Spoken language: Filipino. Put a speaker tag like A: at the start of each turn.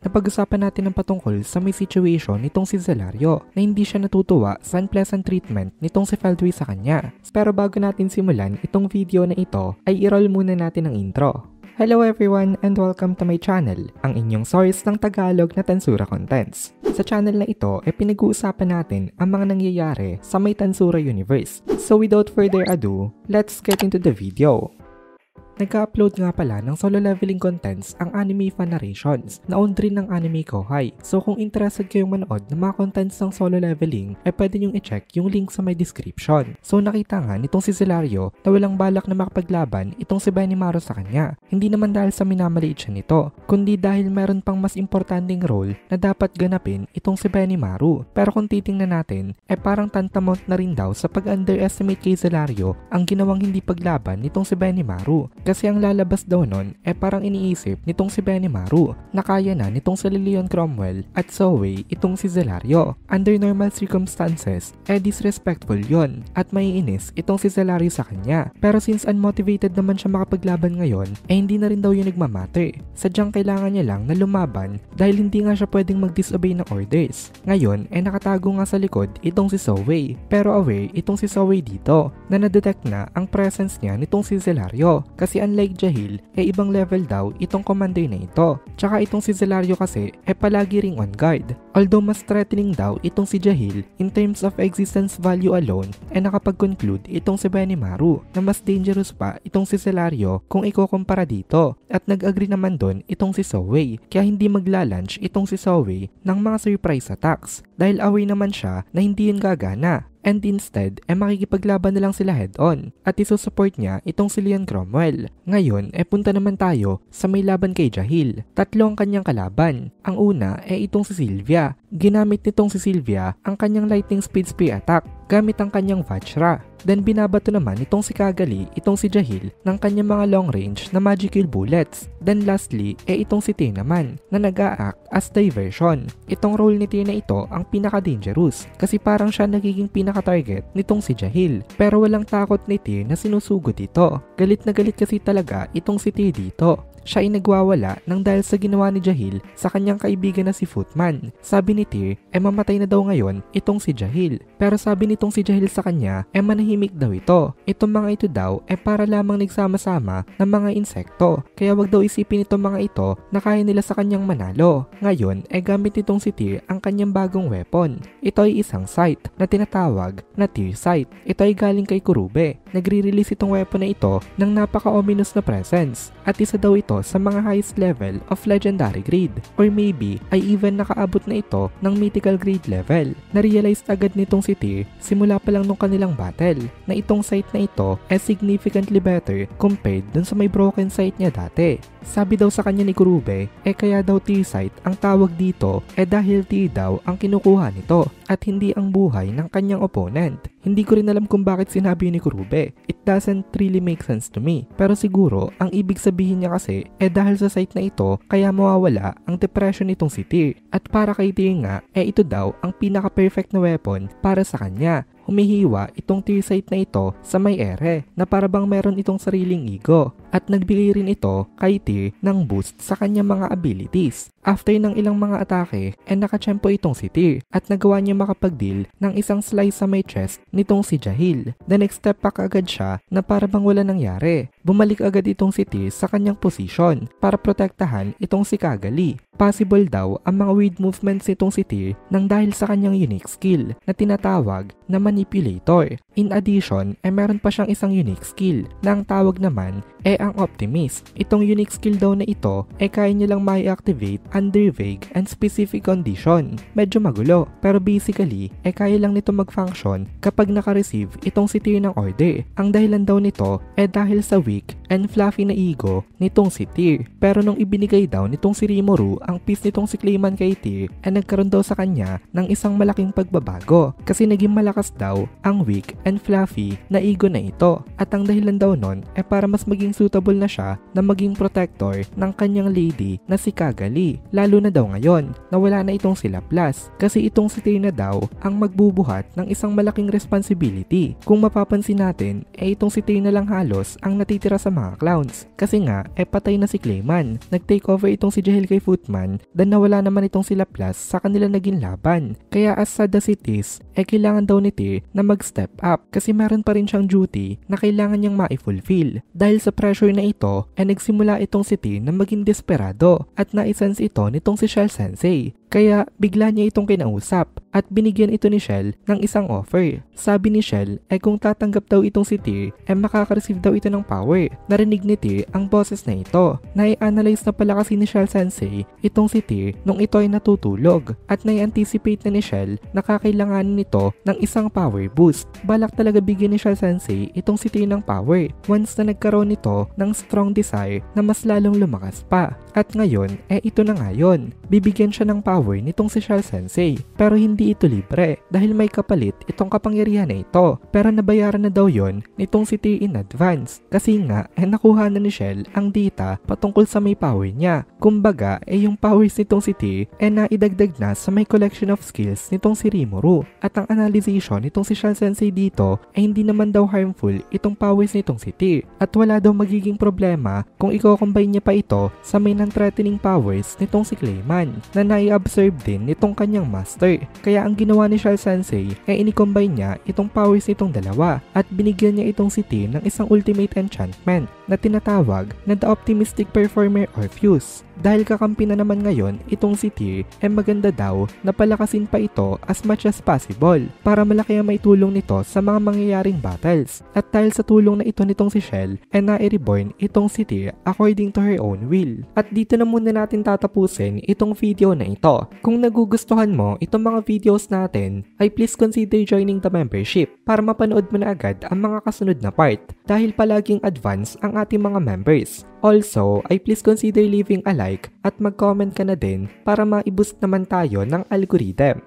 A: napag-usapan natin ng patungkol sa may situation nitong si Zelario na hindi siya natutuwa sa unpleasant treatment nitong si Feldway sa kanya. Pero bago natin simulan itong video na ito ay i-roll muna natin ang intro. Hello everyone and welcome to my channel, ang inyong source ng Tagalog na Tansura Contents. Sa channel na ito ay pinag-uusapan natin ang mga nangyayari sa may Tansura universe. So without further ado, let's get into the video. Nagka-upload nga pala ng solo leveling contents ang Anime Fan Narrations na owned rin ng Anime Kohai. So kung interested kayong manood ng mga contents ng solo leveling ay pwede nyong i-check yung link sa my description. So nakita nga nitong si Zelario na walang balak na makapaglaban itong si Benimaru sa kanya. Hindi naman dahil sa minamaliit siya nito, kundi dahil meron pang mas importanteng role na dapat ganapin itong si Benimaru. Pero kung titingnan natin, ay parang tantamount na rin daw sa pag-underestimate kay Zelario ang ginawang hindi paglaban nitong si Benimaru. Kasi ang lalabas daw nun parang iniisip nitong si Benimaru na kaya na nitong si Leon Cromwell at Zoe itong si Zelario. Under normal circumstances, disrespectful yon at maiinis itong si Zelario sa kanya. Pero since unmotivated naman siya makapaglaban ngayon, hindi na rin daw yun nagmamatter. Sadyang kailangan niya lang na lumaban dahil hindi nga siya pwedeng mag-disobey ng orders. Ngayon nakatago nga sa likod itong si Zoe. Pero aware itong si Zoe dito na nadetect na ang presence niya nitong si Zelario. Kasi unlike Jahil, ibang level daw itong commander na ito. Tsaka itong si Zelario kasi palagi ring on guard. Although mas threatening daw itong si Jahil in terms of existence value alone, nakapag-conclude itong si Benimaru na mas dangerous pa itong si Zelario kung ikukumpara dito. At nag-agree naman doon itong si Zoe, kaya hindi magla-launch itong si Zoe ng mga surprise attacks dahil aware naman siya na hindi yun gagana. And instead, makikipaglaban na lang sila head-on at isusupport niya itong si Leon Cromwell. Ngayon, punta naman tayo sa may laban kay Jahil. Tatlo ang kanyang kalaban. Ang una itong si Sylvia. Ginamit nitong si Sylvia ang kanyang lightning speed spear attack gamit ang kanyang Vajra. Then binabato naman itong si Kagali, itong si Jahil, ng kanyang mga long range na magical bullets. Then lastly, itong si Tyr naman na nag-a-act as diversion. Itong role ni Tyr na ito ang pinaka-dangerous kasi parang siya nagiging pinaka-target nitong si Jahil. Pero walang takot ni Tyr na sinusugod ito. Galit na galit kasi talaga itong si Tyr dito. Siya ay nagwawala nang dahil sa ginawa ni Jahil sa kanyang kaibigan na si Footman. Sabi ni Tyr, mamatay na daw ngayon itong si Jahil. Pero sabi nitong si Jahil sa kanya, manahimik daw ito. Itong mga ito daw para lamang nagsama-sama ng mga insekto. Kaya wag daw isipin itong mga ito na kaya nila sa kanyang manalo. Ngayon, gamit nitong si Tyr ang kanyang bagong weapon. Ito ay isang sight na tinatawag na Tyr sight. Ito ay galing kay Kurube. Nagre-release itong weapon na ito ng napaka-ominous na presence. At isa daw ito sa mga highest level of legendary grade or maybe ay even nakaabot na ito ng mythical grade level. Na-realize agad nitong si Tyr simula pa lang nung kanilang battle na itong sight na ito significantly better compared dun sa may broken sight niya dati. Sabi daw sa kanya ni Kurube, kaya daw Tyr sight ang tawag dito dahil Tyr daw ang kinukuha nito at hindi ang buhay ng kanyang opponent. Hindi ko rin alam kung bakit sinabi ni Kurube. It doesn't really make sense to me. Pero siguro, ang ibig sabihin niya kasi, dahil sa sight na ito, kaya mawawala ang depression nitong si Tyr. At para kay Tyr nga, ito daw ang pinaka-perfect na weapon para sa kanya. Humihiwa itong Tyr sight na ito sa may ere na parabang meron itong sariling ego at nagbigay rin ito kay Tyr ng boost sa kanyang mga abilities. After ng ilang mga atake, nakachempo itong si Tyr at nagawa niya makapag-deal ng isang slice sa may chest nitong si Jahil. The next step pa agad siya na parabang wala nangyari. Bumalik agad itong si Tyr sa kanyang position para protektahan itong si Kagali. Possible daw ang mga weird movements nitong si Tyr nang dahil sa kanyang unique skill na tinatawag na manipulator. In addition, meron pa siyang isang unique skill na ang tawag naman ang optimist. Itong unique skill daw na ito kaya niya lang mai-activate under vague and specific condition. Medyo magulo, pero basically kaya lang nito mag-function kapag naka-receive itong si Tyr ng order. Ang dahilan daw nito dahil sa weak and fluffy na ego nitong si Tyr. Pero nung ibinigay daw nitong si Rimuru ang piece nitong si Clayman kay Tyr, nagkaroon daw sa kanya ng isang malaking pagbabago kasi naging malakas daw ang weak and fluffy na ego na ito. At ang dahilan daw nun para mas maging suitable na siya na maging protector ng kanyang lady na si Kagali. lalo na daw ngayon na wala na itong si Laplace kasi itong si Tyr na daw ang magbubuhat ng isang malaking responsibility. Kung mapapansin natin, itong si Tyr na lang halos ang natitira sa mga clowns kasi nga patay na si Clayman. Nag-take over itong si Jahil kay Footman dan nawala naman itong si Laplace sa kanila naging laban. Kaya as sad as it is, kailangan daw ni Tyr na mag-step up kasi meron pa rin siyang duty na kailangan niyang ma-fulfill. Dahil sa pressure na ito, nagsimula itong si Tyr na maging desperado at naisense ito nitong si Shell Sensei. Kaya bigla niya itong kinausap at binigyan ito ni Shell ng isang offer. Sabi ni Shell kung tatanggap daw itong si Tyr makaka-receive daw ito ng power. Narinig ni Tyr ang boses na ito. Nai-analyze na pala kasi ni Shell Sensei itong si Tyr nung ito ay natutulog at nai-anticipate na ni Shell na kakailanganin nito ng isang power boost. Balak talaga bigyan ni Shell Sensei itong si Tyr ng power once na nagkaroon nito ng strong desire na mas lalong lumakas pa. At ngayon, ito na nga yun. Bibigyan siya ng power nitong si Shell Sensei. Pero hindi ito libre dahil may kapalit itong kapangyarihan na ito. Pero nabayaran na daw yon nitong si Tyr in advance. Kasi nga, nakuha na ni Shell ang data patungkol sa may power niya. Kumbaga, yung powers nitong si Tyr naidagdag na sa may collection of skills nitong si Rimuru. At ang analyzation nitong si Shell Sensei dito hindi naman daw harmful itong powers nitong si Tyr. At wala daw magiging problema kung i-combine niya pa ito sa may non-threatening powers nitong si Clayman na nai-observe din nitong kanyang master. Kaya ang ginawa ni Shell Sensei ini-combine niya itong powers nitong dalawa at binigyan niya itong si Tyr ng isang ultimate enchantment na tinatawag na The Optimistic Performer or Fuse. Dahil kakampi na naman ngayon itong si Tyr maganda daw na palakasin pa ito as much as possible para malaki ang maitulong nito sa mga mangyayaring battles. At dahil sa tulong na ito nitong si Shell na-reborn itong si Tyr according to her own will. At dito na muna natin tatapusin itong video na ito. Kung nagugustuhan mo itong mga videos natin ay please consider joining the membership para mapanood mo na agad ang mga kasunod na part dahil palaging advance ang ating mga members. Also, ay please consider leaving a like at mag-comment ka na din para ma-boost naman tayo ng algorithm.